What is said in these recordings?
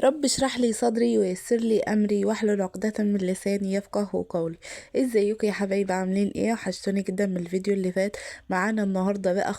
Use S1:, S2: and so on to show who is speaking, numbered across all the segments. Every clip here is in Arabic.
S1: رب اشرح لي صدري ويسر لي امري واحلل عقدة من لساني يفقه قولي. ازيكم يا حبايبي؟ عاملين ايه؟ وحشتوني جدا من الفيديو اللي فات. معانا النهارده بقى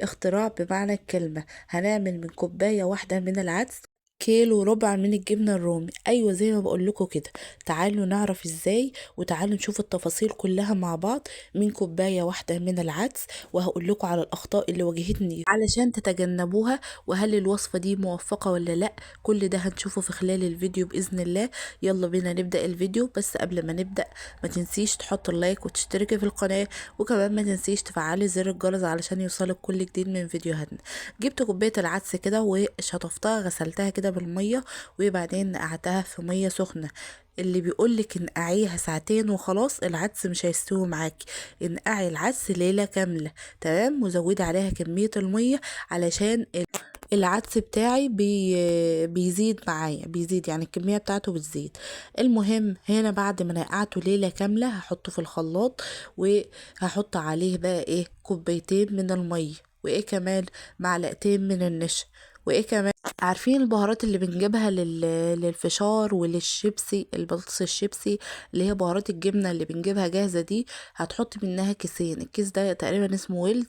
S1: اختراع بمعنى الكلمة. هنعمل من كوباية واحدة من العدس كيلو وربع من الجبنة الرومي. ايوه زي ما بقول لكم كده. تعالوا نعرف ازاي، وتعالوا نشوف التفاصيل كلها مع بعض من كوباية واحدة من العدس. وهقول لكم على الاخطاء اللي واجهتني علشان تتجنبوها، وهل الوصفة دي موفقة ولا لا. كل ده هنشوفه في خلال الفيديو بإذن الله. يلا بينا نبدأ الفيديو. بس قبل ما نبدأ ما تنسيش تحط اللايك وتشتركي في القناة، وكمان ما تنسيش تفعلي زر الجرس علشان يوصلك كل جديد من فيديوهاتنا. جبت كوباية العدس كده وشطفتها، غسلتها كده بالمية، وبعدين نقعتها في مية سخنة. اللي بيقولك انقعيها ساعتين وخلاص العدس مش هيستوي معاكي. انقعي العدس ليلة كاملة، تمام، وزودي عليها كمية المية علشان العدس بتاعي بيزيد معايا، بيزيد يعني الكمية بتاعته بتزيد. المهم هنا بعد ما نقعته ليلة كاملة هحطه في الخلاط، وهحط عليه بقى ايه، كوبايتين من المية، وايه كمان، معلقتين من النشا، وايه كمان، عارفين البهارات اللي بنجيبها للفشار وللشيبسي، البطاطس الشيبسي، اللي هي بهارات الجبنة اللي بنجيبها جاهزة دي. هتحط منها كيسين، الكيس ده تقريبا اسمه ويلز.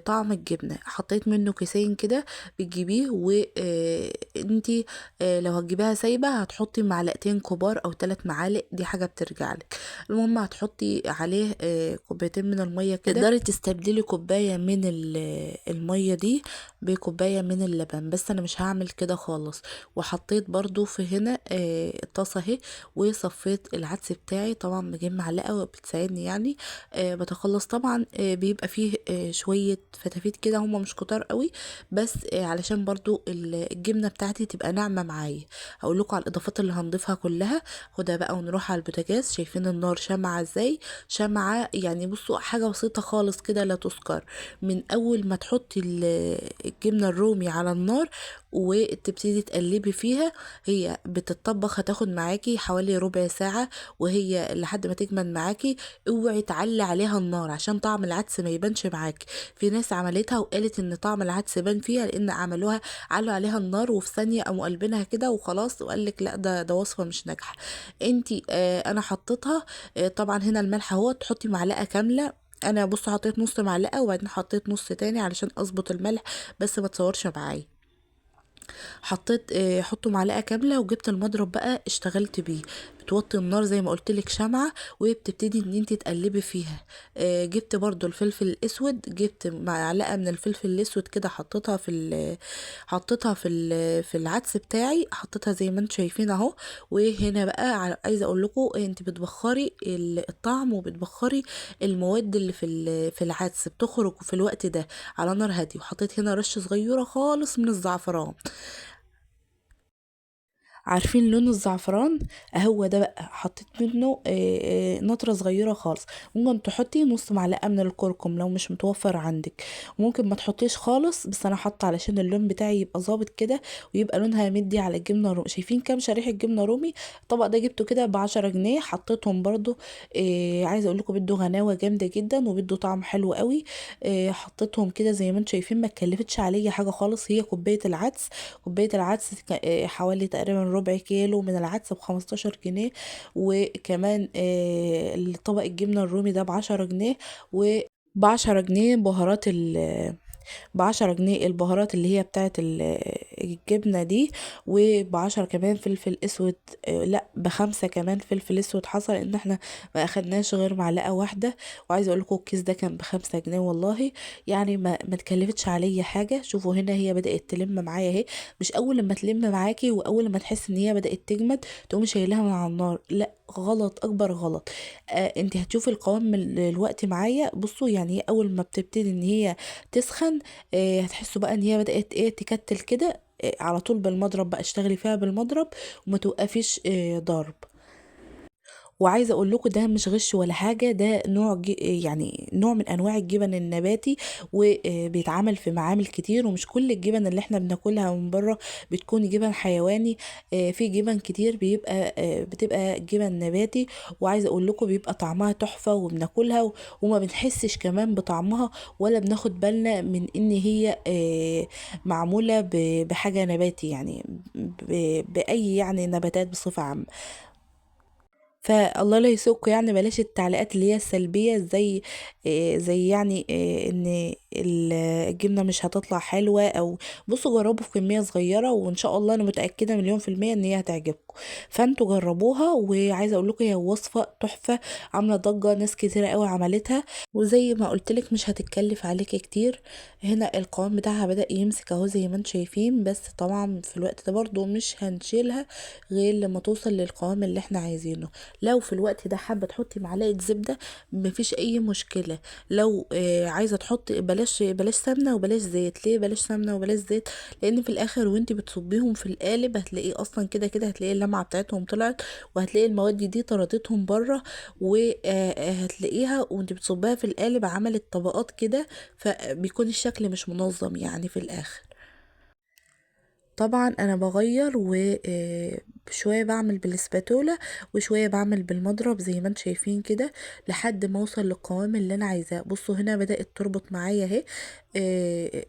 S1: طعم الجبنة، حطيت منه كيسين كده. بتجيبيه وانتي لو هتجيبيها سايبة هتحطي معلقتين كبار او 3 معالق، دي حاجة بترجعلك. المهم هتحطي عليه كوبايتين من المية كده. تقدري تستبدلي كوباية من المية دي بكوباية من اللبن، بس انا مش هعمل كده خالص. وحطيت برضو في هنا الطاسة اهي، وصفيت العدس بتاعي. طبعا بجيب معلقة بتساعدني يعني. بتخلص طبعا. بيبقى فيه شوية فتافيت كده، هما مش كتار قوي، بس علشان برضو الجبنة بتاعتي تبقى ناعمة معايا. هقول لكم على الاضافات اللي هنضيفها كلها. خدها بقى ونروح على البوتاجاز. شايفين النار شمعة ازاي؟ شمعة يعني. بصوا، حاجة بسيطة خالص كده لا تذكر. من اول ما تحطي الجبنة الرومي على النار وتبتدي تقلبي فيها، هي بتتطبخ، هتاخد معاكي حوالي ربع ساعة، وهي لحد ما تجمد معاكي. اوعي تعلي عليها النار عشان طعم العدس ما يبانش معاكي. في ناس عملتها وقالت ان طعم العدس بان فيها لان عملوها، علوا عليها النار وفي ثانيه قاموا قلبينها كده وخلاص، وقال لك لا، ده وصفه مش ناجحه. انتي انا حطيتها. طبعا هنا الملح اهو، تحطي معلقه كامله. انا بص حطيت نص معلقه وبعدين حطيت نص تاني علشان اظبط الملح، بس ما تصورش معايا. حطيت حطه معلقه كامله، وجبت المضرب بقى اشتغلت بيه. بتوطي النار زي ما قلت لك شمعه، وبتبتدي ان انت تقلبي فيها. جبت برضو الفلفل الاسود، جبت معلقه من الفلفل الاسود كده، حطيتها في العدس بتاعي، حطيتها زي ما انتم شايفين اهو. وهنا بقى عايزه اقول لكم انت بتبخري الطعم، وبتبخري المواد اللي في العدس، بتخرج في الوقت ده على نار هاديه. وحطيت هنا رشه صغيره خالص من الزعفران. عارفين لون الزعفران؟ اهو ده بقى حطيت منه نطرة صغيرة خالص. ممكن تحطي نص معلقة من الكركم لو مش متوفر عندك. ممكن ما تحطيش خالص، بس انا حاطه علشان اللون بتاعي يبقى ظابط كده، ويبقى لونها مدي على الجبنة الرومي. شايفين كام شريحة جبنة رومي؟ الطبق ده جبته كده ب10 جنيه. حطيتهم برضو. عايزة اقول لكم بده غناوة جامدة جدا، وبده طعم حلو قوي. حطيتهم كده زي ما انتم شايفين، ما اتكلفتش عليا حاجة خالص. هي كوباية العدس، كوباية العدس حوالي تقريبا ربع كيلو من العدس ب15 جنيه. وكمان الطبق الجبنة الرومي ده ب10 جنيه. ب10 جنيه ب10 جنيه البهارات اللي هي بتاعت الجبنة دي. وب10 كمان فلفل اسود. لا، ب5 كمان فلفل اسود حصل ان احنا ما اخدناش غير معلقة واحدة. وعايزة اقول لكم الكيس ده كان ب5 جنيه والله. يعني ما تكلفتش عليا حاجة. شوفوا هنا هي بدأت تلم معايا اهي. مش اول لما تلم معاكي واول ما تحس ان هي بدأت تجمد تقومي شايلها من على النار، لا، غلط، اكبر غلط. انت هتشوفي القوام من الوقت معايا. بصوا يعني هي اول ما بتبتدي ان هي تسخن، هتحسوا بقى ان هي بدأت ايه، تكتل كده. على طول بالمضرب بقى، اشتغلي فيها بالمضرب وما توقفيش ضرب. وعايزه اقول لكم ده مش غش ولا حاجه، ده نوع يعني نوع من انواع الجبن النباتي، وبيتعمل في معامل كتير، ومش كل الجبن اللي احنا بناكلها من بره بتكون جبن حيواني. في جبن كتير بتبقى جبن نباتي، وعايزه اقول لكم بيبقى طعمها تحفه وبناكلها وما بنحسش كمان بطعمها، ولا بناخد بالنا من ان هي معموله بحاجه نباتي، يعني باي يعني نباتات بصفه عامه. فالله لا يسوقكم، يعني بلاش التعليقات اللي هي السلبية، زي يعني ان الجبنة مش هتطلع حلوة، او بصوا جربوا في كمية صغيرة، وان شاء الله انا متأكدة مليون في المية ان هي هتعجبكم. فانتوا جربوها، وعايزة اقول لكم هي وصفة تحفة، عاملة ضجة، ناس كتيرة قوي عملتها، وزي ما قلتلك مش هتتكلف عليكي كتير. هنا القوام بتاعها بدأ يمسك اهو زي ما انتم شايفين، بس طبعا في الوقت ده برضو مش هنشيلها غير لما توصل للقوام اللي احنا عايزينه. لو في الوقت ده حابه تحطي معلقه زبده مفيش اي مشكله. لو عايزه تحطي، بلاش سمنه وبلاش زيت. ليه بلاش سمنه وبلاش زيت؟ لان في الاخر وانتي بتصبيهم في القالب هتلاقيه اصلا كده كده، هتلاقي اللمعه بتاعتهم طلعت، وهتلاقي المواد دي طردتهم بره، وهتلاقيها وانتي بتصبيها في القالب عملت طبقات كده، فبيكون الشكل مش منظم يعني في الاخر. طبعا انا بغير، وشويه بعمل بالسباتولا وشويه بعمل بالمضرب زي ما انتم شايفين كده، لحد ما اوصل للقوام اللي انا عايزاه. بصوا هنا بدات تربط معايا اهي.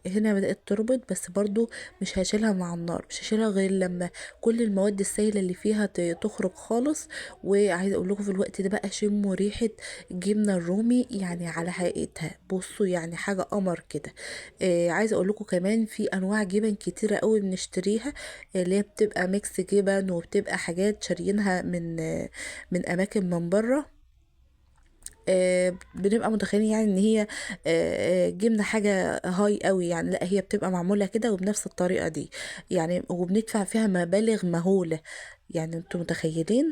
S1: هنا بدات تربط، بس برضو مش هشيلها مع النار، مش هشيلها غير لما كل المواد السائله اللي فيها تخرج خالص. وعايزه اقول لكم في الوقت ده بقى شموا ريحه الجبنه الرومي يعني على حقيقتها، بصوا يعني حاجه قمر كده. عايزه اقول لكم كمان في انواع جبن كتيره قوي بنشتريها، اللي هي بتبقى ميكس جبن، وبتبقى حاجات شاريينها من اماكن من بره. بنبقى متخيلين يعني ان هي جبنا حاجه هاي قوي يعني، لا هي بتبقى معموله كده وبنفس الطريقه دي يعني، وبندفع فيها مبالغ مهوله، يعني انتوا متخيلين.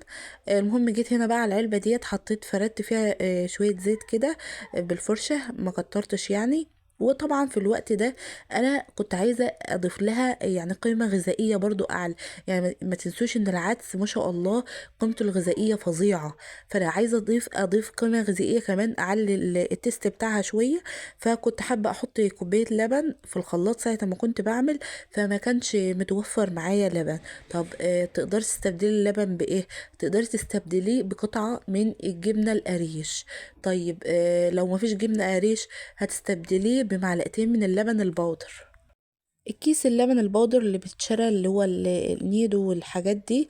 S1: المهم جيت هنا بقى على العلبه ديت، حطيت فردت فيها شويه زيت كده بالفرشه، ما كترتش يعني. وطبعا في الوقت ده انا كنت عايزه اضيف لها يعني قيمه غذائيه برضو اعلى. يعني ما تنسوش ان العدس ما شاء الله قيمته الغذائيه فظيعه، فانا عايزه اضيف قيمه غذائيه كمان، اعلي التست بتاعها شويه. فكنت حابه احط كوبايه لبن في الخلاط ساعه ما كنت بعمل، فما كانش متوفر معايا لبن. طب تقدري تستبدلي اللبن بايه؟ تقدري تستبدليه بقطعه من الجبنه القريش. طيب لو ما فيش جبنه قريش هتستبدليه بمعلقتين من اللبن البودر. الكيس اللبن البودر اللي بتشرى، اللي هو النيدو والحاجات دي،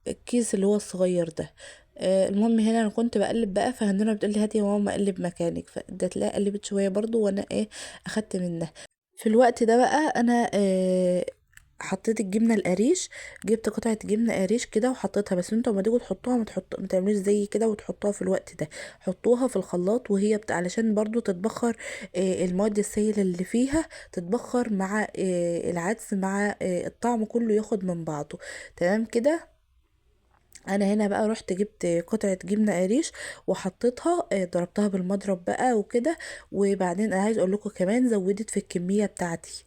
S1: الكيس اللي هو الصغير ده. المهم هنا انا كنت بقلب بقى، فهندنا بتقولي هاتي يا ماما اقلب مكانك، فادت لها قلبت شويه برضو، وانا ايه اخدت منها. في الوقت ده بقى انا حطيت الجبنه القريش، جبت قطعه جبنه قريش كده وحطيتها. بس انتوا لما تيجوا تحطوها ما تعملوش زي كده وتحطوها في الوقت ده، حطوها في الخلاط وهي علشان برضو تتبخر، المواد السائله اللي فيها تتبخر مع العدس، مع الطعم كله ياخد من بعضه. تمام كده. انا هنا بقى رحت جبت قطعة جبنة قريش وحطيتها، ضربتها بالمضرب بقى وكده. وبعدين انا عايز اقول لكم كمان زودت في الكمية بتاعتي.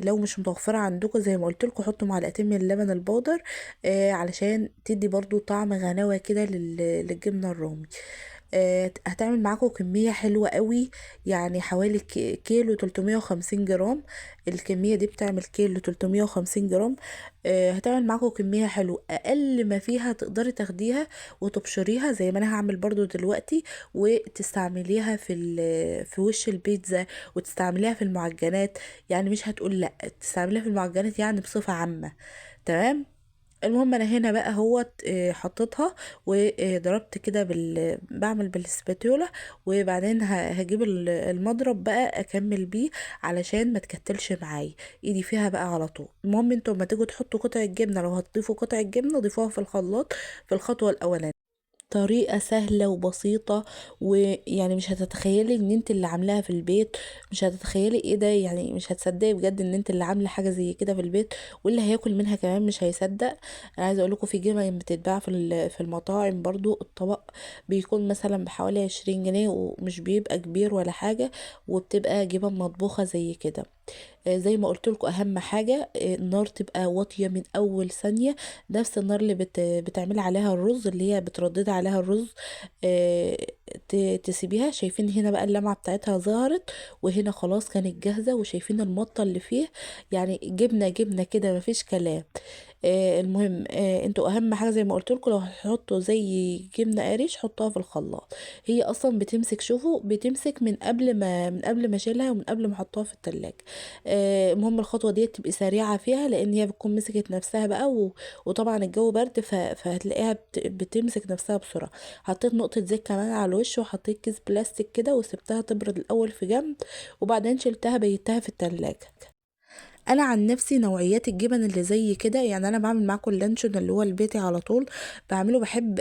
S1: لو مش متوفرة عندكم زي ما قلت لكم حطوا معلقتين من اللبن البودر، علشان تدي برضو طعم غنوة كده للجبنة الرومي. هتعمل معاكم كمية حلوة قوي، يعني حوالي كيلو 350 جرام. الكمية دي بتعمل كيلو 350 جرام. هتعمل معاكم كمية حلوة، أقل ما فيها تقدري تاخديها وتبشريها زي ما أنا هعمل برضو دلوقتي، وتستعمليها في وش البيتزا، وتستعمليها في المعجنات. يعني مش هتقول لأ، تستعمليها في المعجنات يعني بصفة عامة. تمام. المهم انا هنا بقى هو حطيتها وضربت كده بعمل بالسباتولا، وبعدين هجيب المضرب بقى اكمل بيه علشان ما تكتلش معايا ايدي فيها بقى على طول. المهم انتوا لما تيجوا تحطوا قطع الجبنه، لو هتضيفوا قطع الجبنه ضيفوها في الخلاط في الخطوه الاولانيه. طريقة سهلة وبسيطة، ويعني مش هتتخيلي ان انت اللي عاملاها في البيت، مش هتتخيلي ايه ده، يعني مش هتصدقي بجد ان انت اللي عاملة حاجة زي كده في البيت، واللي هياكل منها كمان مش هيصدق. انا عايزة اقولكم في جبن بتتباع في المطاعم برضو، الطبق بيكون مثلا بحوالي 20 جنيه، ومش بيبقى كبير ولا حاجة، وبتبقى جبن مطبوخة زي كده. زي ما قلت لكم اهم حاجه النار تبقى واطيه من اول ثانيه، نفس النار اللي بتعملي عليها الرز، اللي هي بترددي عليها الرز. آه، تسيبيها. شايفين هنا بقى اللمعه بتاعتها ظهرت، وهنا خلاص كانت جاهزه، وشايفين المطه اللي فيه، يعني جبنه جبنه كده مفيش كلام. المهم انتوا اهم حاجه زي ما قلت لكم، لو هتحطوا زي جبنه قريش حطوها في الخلاط. هي اصلا بتمسك، شوفوا بتمسك من قبل ما اشيلها ومن قبل ما احطها في التلاجة. المهم الخطوه دي تبقي سريعه فيها، لان هي بتكون مسكت نفسها بقى وطبعا الجو برد، فهتلاقيها بتمسك نفسها بسرعه. حطيت نقطه زيت كمان على الوش، وحطيت كيس بلاستيك كده وسبتها تبرد الاول في جنب، وبعدين شلتها بيتها في التلاجة. انا عن نفسي نوعيات الجبن اللي زي كده، يعني انا بعمل معاكم اللانشون اللي هو البيتي على طول، بعمله، بحب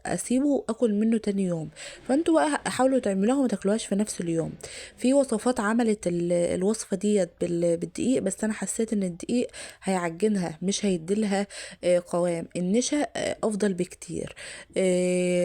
S1: اسيبه اكل منه تاني يوم. فانتوا بقى حاولوا تعملوها وما تاكلوهاش في نفس اليوم. في وصفات عملت الوصفه ديت بالدقيق، بس انا حسيت ان الدقيق هيعجنها مش هيديلها قوام. النشا افضل بكتير.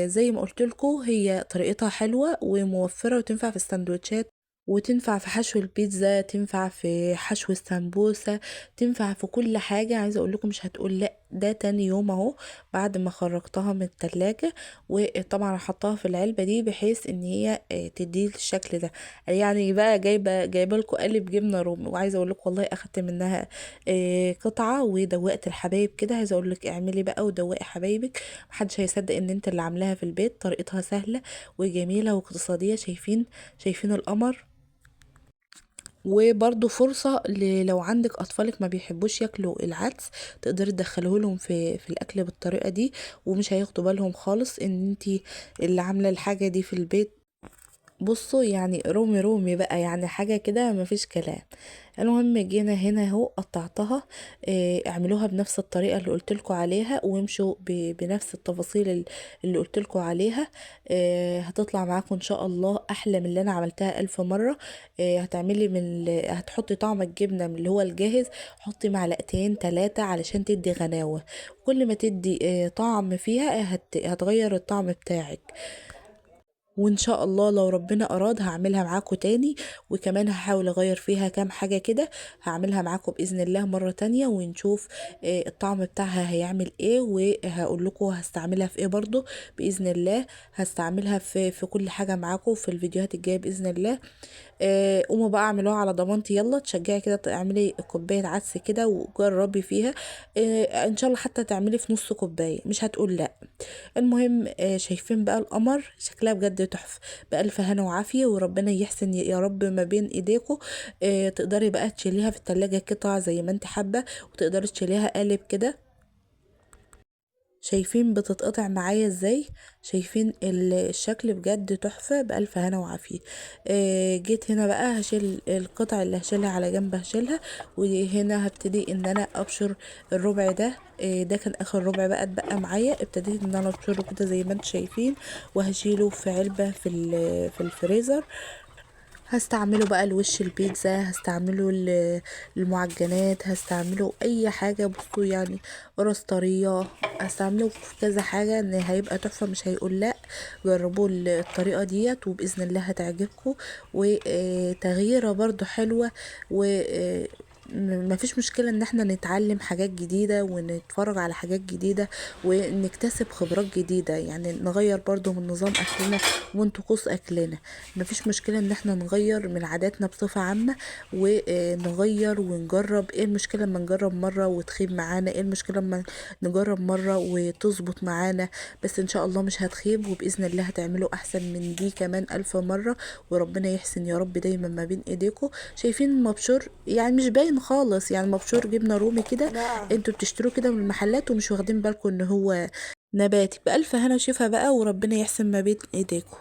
S1: زي ما قلت لكم هي طريقتها حلوه وموفره، وتنفع في السندوتشات، وتنفع في حشو البيتزا، تنفع في حشو السمبوسة، تنفع في كل حاجة. عايزة اقول لكم مش هتقول لا. ده تاني يوم اهو بعد ما خرجتها من التلاجة، وطبعا حطها في العلبة دي بحيث ان هي تدي الشكل ده. يعني بقى جايبه لكم قالب جبنة رومي، وعايزة اقول لكم والله اخدت منها قطعة ودوقت الحبايب كده. عايزة اقول لك اعملي بقى ودوقي حبايبك، محدش هيصدق ان انت اللي عاملاها في البيت. طريقتها سهلة وجميلة واقتصادية. شايفين القمر. وبرضو فرصة لو عندك أطفالك ما بيحبوش ياكلوا العدس، تقدري تدخله لهم في الأكل بالطريقة دي، ومش هياخدوا بالهم خالص ان انتي اللي عاملة الحاجة دي في البيت. بصوا يعني رومي رومي بقى، يعني حاجة كده مفيش كلام. المهم جينا هنا اهو قطعتها. اعملوها بنفس الطريقة اللي قلتلكوا عليها، وامشوا بنفس التفاصيل اللي قلتلكوا عليها. هتطلع معاكم ان شاء الله احلى من اللي انا عملتها 1000 مرة. هتعملي هتحطي طعم الجبنة من اللي هو الجاهز، حطي معلقتين 3 علشان تدي غناوة. كل ما تدي طعم فيها هتغير الطعم بتاعك. وان شاء الله لو ربنا اراد هعملها معاكم تاني، وكمان هحاول اغير فيها كام حاجة كده. هعملها معاكم باذن الله مرة تانية ونشوف الطعم بتاعها هيعمل ايه، وهقول لكم هستعملها في ايه برضو باذن الله. هستعملها في كل حاجة معاكم في الفيديوهات الجاية باذن الله. قوموا بقى اعملوها على ضمانتي، يلا تشجعي كده اعملي كوباية عدس كده وجربي فيها. ان شاء الله حتى تعملي في نص كوباية مش هتقول لا. المهم شايفين بقى القمر شكلها بجد تحفة. بألف هنا وعافية، وربنا يحسن يا رب ما بين ايديكم. تقدري بقى تشيليها في التلاجة قطع زي ما انت حابة، وتقدري تشيليها قالب كده. شايفين بتتقطع معايا ازاي؟ شايفين الشكل بجد تحفة. بألف هنا وعافية. جيت هنا بقى هشيل القطع اللي هشيلها على جنب هشيلها، وهنا هبتدي ان انا ابشر الربع ده. ده كان اخر ربع بقى اتبقى معايا، ابتديت ان انا ابشره كده زي ما انتم شايفين، وهشيله في علبة في الفريزر. هستعمله بقى الوش البيتزا، هستعمله المعجنات، هستعمله اي حاجة. بصوا يعني قرص طرية، هستعمله في كذا حاجة، ان هيبقى تحفة مش هيقول لا. جربوا الطريقة ديت وبإذن الله هتعجبكم، وتغييرة برضو حلوة. و مفيش مشكلة ان احنا نتعلم حاجات جديدة ونتفرج على حاجات جديدة ونكتسب خبرات جديدة، يعني نغير برضو من نظام اكلنا ومن طقوس اكلنا. مفيش مشكلة ان احنا نغير من عاداتنا بصفة عامة، ونغير ونجرب. ايه المشكلة اما نجرب مرة وتخيب معانا؟ ايه المشكلة اما نجرب مرة وتظبط معانا؟ بس ان شاء الله مش هتخيب، وبإذن الله هتعملوا احسن من دي كمان 1000 مرة. وربنا يحسن يا رب دايما ما بين ايديكم. شايفين المبشور يعني مش باين خالص، يعني مبشور جبنة رومي كده. انتوا بتشتروه كده من المحلات ومش واخدين بالكم ان هو نباتي. بألف هنا وشفا بقى، وربنا يحسن ما بين ايديكم.